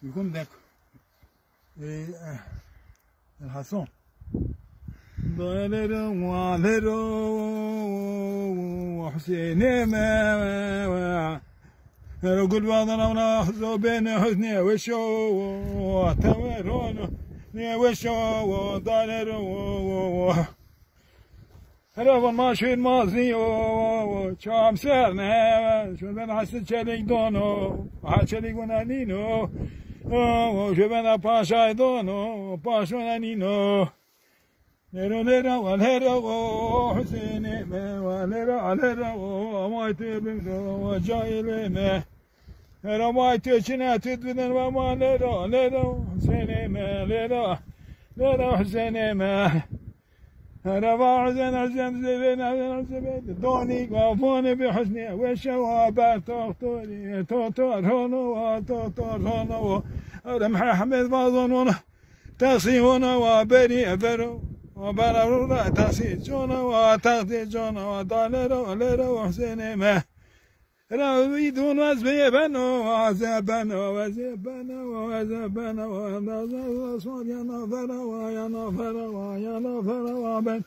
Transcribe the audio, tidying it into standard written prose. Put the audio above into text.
يكون ذاك الحصان حسين ما رجل بعضنا ونحظى بين حزني وشو تمرون وشو ضالر هرب ماشي الماضي وشام سرنا شو بين حسن شليك دونو حشليك ونانينو شو بين باشا دونو باشا ونانينو نيرو نيرو والهيرو حسيني والهيرو والهيرو ما يتبين وجايلنا هرب ما يتشنا تدبن وما نيرو نيرو حسيني نيرو نيرو حسيني رفع حسين زبين دوني وفوني بحسني وشوابات توتوري توتور هونو توتور هونو رمح حمد فاضون تصيون وبري أفرو وبرا تصي جونا وتغطي جونا ودالرو لرو حسين ما راويدون وزبيبنو وزبنو وزبنو وزبنو وزبنو يا نفر ويا نفر ويا نفر وبن